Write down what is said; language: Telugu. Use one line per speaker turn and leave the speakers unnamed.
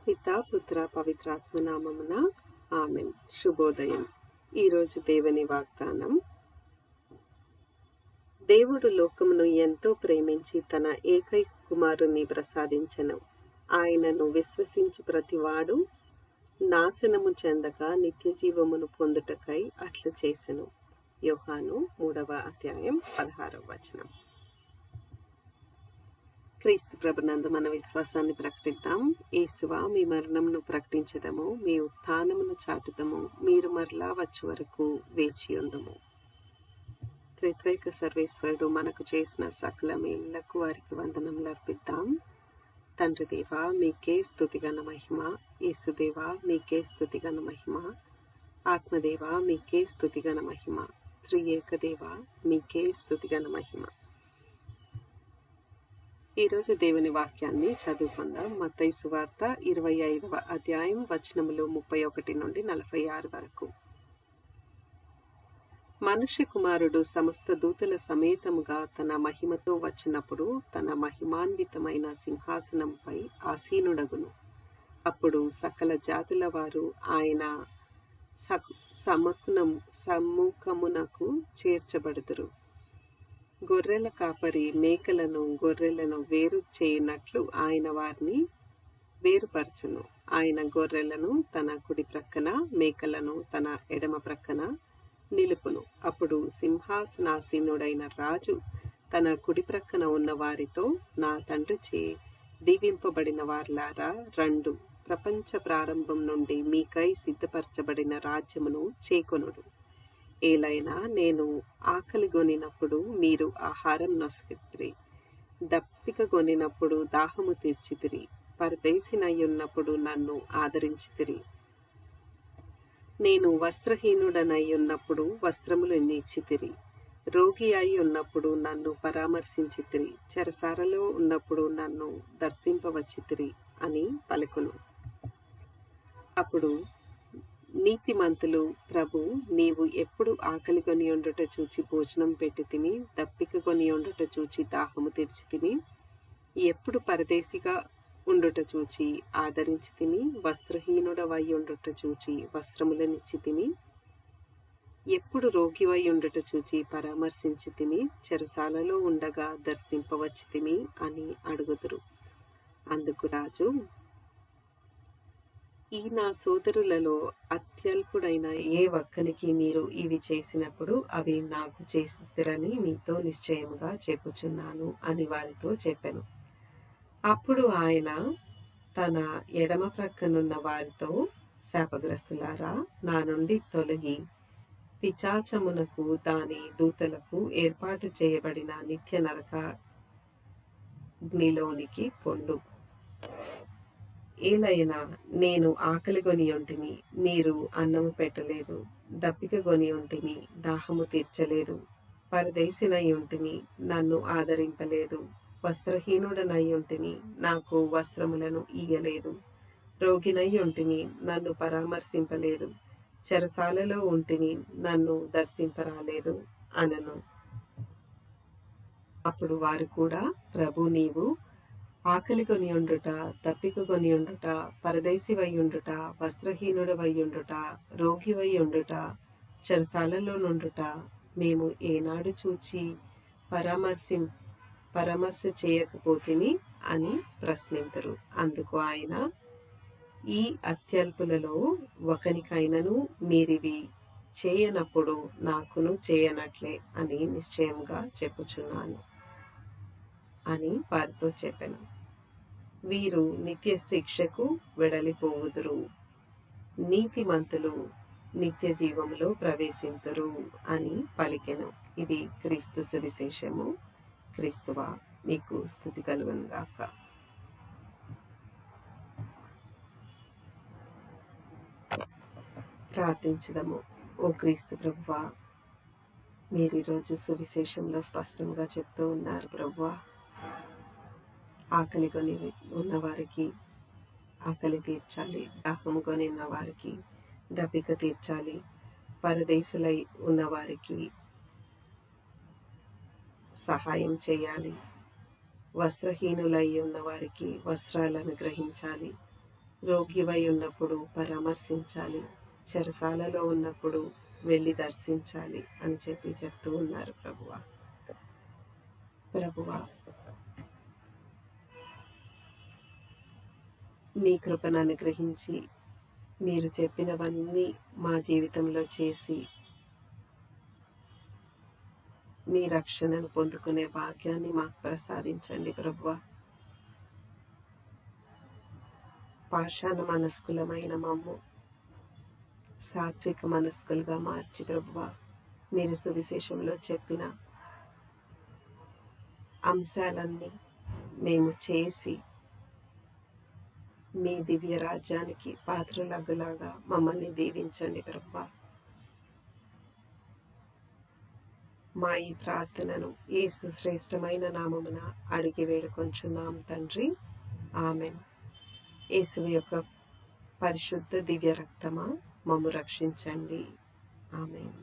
పితా పుత్ర పవిత్రాత్మ నామమున ఆమెన్. శుభోదయం. ఈరోజు దేవుని వాగ్దానం. దేవుడు లోకమును ఎంతో ప్రేమించి తన ఏకైక కుమారుని ప్రసాదించెను. ఆయనను విశ్వసించి ప్రతివాడు నాశనము చెందక నిత్య జీవమును పొందుటకై అట్లు చేసెను. యోహాను 3వ అధ్యాయం 16వ వచనం. క్రీస్తు ప్రభునందు మన విశ్వాసాన్ని ప్రకటిద్దాం. యేసువా, మీ మరణమును ప్రకటించదము, మీ ఉత్థానమును చాటుదము, మీరు మరలా వచ్చే వరకు వేచియుందుము. త్రిత్వైక సర్వేశ్వరుడు మనకు చేసిన సకల మేళ్లకు వారికి వందనములు అర్పిద్దాం. తండ్రి దేవా, మీకే స్తుతిగన మహిమ. యేసుదేవా, మీకే స్తుతిగన మహిమ. ఆత్మదేవా, మీకే స్తుతిగన మహిమ. త్రియేకదేవా, మీకే స్తుతిగన మహిమ. ఈరోజు దేవుని వాక్యాన్ని చదువుకుందాం. మత్తయి సువార్త 25వ అధ్యాయం వచనములు 31 నుండి 46 వరకు. మనుష్య కుమారుడు సమస్త దూతల సమేతముగా తన మహిమతో వచ్చినప్పుడు తన మహిమాన్వితమైన సింహాసనంపై ఆసీనుడగును. అప్పుడు సకల జాతుల వారు ఆయన సమ్ముఖమునకు చేర్చబడుదురు. గొర్రెల కాపరి మేకలను గొర్రెలను వేరు చేయనట్లు ఆయన వారిని వేరుపరచును. ఆయన గొర్రెలను తన కుడి ప్రక్కన, మేకలను తన ఎడమ ప్రక్కన నిలుపును. అప్పుడు సింహాసనాసీనుడైన రాజు తన కుడి ప్రక్కన ఉన్న వారితో, నా తండ్రిచే దీవింపబడిన వార్లారా రండు, ప్రపంచ ప్రారంభం నుండి మీకై సిద్ధపరచబడిన రాజ్యమును చేకొనుడు. ఏలైనా నేను ఆకలిగొనినప్పుడు మీరు ఆహారం నొసగితిరి, దప్పిక గొనినప్పుడు దాహము తీర్చితిరి, పరదేశినయ్యున్నప్పుడు నన్ను ఆదరించితిరి, నేను వస్త్రహీనుడనయ్యున్నప్పుడు వస్త్రములు నీచితిరి, రోగి అయి ఉన్నప్పుడు నన్ను పరామర్శించితిరి, చెరసారలో ఉన్నప్పుడు నన్ను దర్శింపవచ్చితిరి అని పలుకును. అప్పుడు నీతిమంతులు, ప్రభు, నీవు ఎప్పుడు ఆకలి కొని ఉండుట చూచి భోజనం పెట్టితిమి, దప్పిక కొని ఉండుట చూచి దాహము తీర్చితిమి, ఎప్పుడు పరదేశిగా ఉండుట చూచి ఆదరించితిమి, వస్త్రహీనుడవై ఉండుట చూచి వస్త్రములనిచ్చితిమి, ఎప్పుడు రోగివై ఉండుట చూచి పరామర్శించితిమి, చెరసాలలో ఉండగా దర్శింపవచ్చితిమి అని అడుగుదురు. అందుకు రాజు, ఈ నా సోదరులలో అత్యల్పుడైన ఏ ఒక్కనికి మీరు ఇవి చేసినప్పుడు అవి నాకు చేసిరని మీతో నిశ్చయముగా చెప్పుచున్నాను అని వారితో చెప్పెను. అప్పుడు ఆయన తన ఎడమ ప్రక్కనున్న వారితో, శాపగ్రస్తులారా, నా నుండి తొలగి పిశాచమునకు దాని దూతలకు ఏర్పాటు చేయబడిన నిత్య నరకాగ్నిలోనికి పొండు. ఏలైనా నేను ఆకలి కొని ఉంటిని, మీరు అన్నము పెట్టలేదు, దప్పిక కొని ఉంటిని, దాహము తీర్చలేదు, పరదేశినై ఉంటిని, నన్ను ఆదరింపలేదు, వస్త్రహీనుడనై ఉంటిని, నాకు వస్త్రములను ఇయ్యలేదు, రోగినై ఉంటిని, నన్ను పరామర్శింపలేదు, చెరసాలలో ఉంటిని, నన్ను దర్శింపరాలేదు అనను. అప్పుడు వారు కూడా, ప్రభు, నీవు ఆకలి కొని ఉండుట, దప్పిక కొని ఉండుట, పరదేశివై ఉండుట, వస్త్రహీనుడవై ఉండుట, రోగివై ఉండుట, చెరసాలలో నుండుట మేము ఏనాడు చూచి పరామర్శ చేయకపోతిని అని ప్రశ్నింతురు. అందుకు ఆయన, ఈ అత్యల్పులలో ఒకనికైనను మీరివి చేయనప్పుడు నాకును చేయనట్లే అని నిశ్చయముగా చెప్పుచున్నాను అని వారితో చెప్పెను. వీరు నిత్య శిక్షకు వెడలిపోవుదురు, నీతిమంతులు నిత్య జీవములో ప్రవేశింతురు అని పలికెను. ఇది క్రీస్తు సువిశేషము. క్రీస్తువా, మీకు స్తుతి కలుగును గాక. ప్రార్థించుదము. ఓ క్రీస్తు ప్రభువా, మీరు ఈరోజు సువిశేషంలో స్పష్టంగా చెప్తూ ఉన్నారు ప్రభువా, ఆకలి కొని ఉన్నవారికి ఆకలి తీర్చాలి, దాహము కొని ఉన్న వారికి దప్పిక తీర్చాలి, పరదేశులై ఉన్నవారికి సహాయం చేయాలి, వస్త్రహీనులై ఉన్న వారికి వస్త్రాలను గ్రహించాలి, రోగివై ఉన్నప్పుడు పరామర్శించాలి, చెరసాలలో ఉన్నప్పుడు వెళ్ళి దర్శించాలి అని చెప్తూ ఉన్నారు ప్రభువా. ప్రభువా, మీ కృపను అనుగ్రహించి మీరు చెప్పినవన్నీ మా జీవితంలో చేసి మీ రక్షణను పొందుకునే భాగ్యాన్ని మాకు ప్రసాదించండి ప్రభువా. పాషాణ మనస్కులమైన మమ్ము సాత్విక మనస్కులుగా మార్చి ప్రభువా, మీరు సువిశేషంలో చెప్పిన అంశాలన్నీ మేము చేసి మీ దివ్య రాజ్యానికి పాత్రలగులాగా మమ్మల్ని దీవించండి ప్రభువా. మా ఈ ప్రార్థనను యేసు శ్రేష్టమైన నామమున అడిగి వేడుకొంచున్నాం తండ్రి, ఆమెన్. యేసు యొక్క పరిశుద్ధ దివ్య రక్తమా మమ్ము రక్షించండి, ఆమెన్.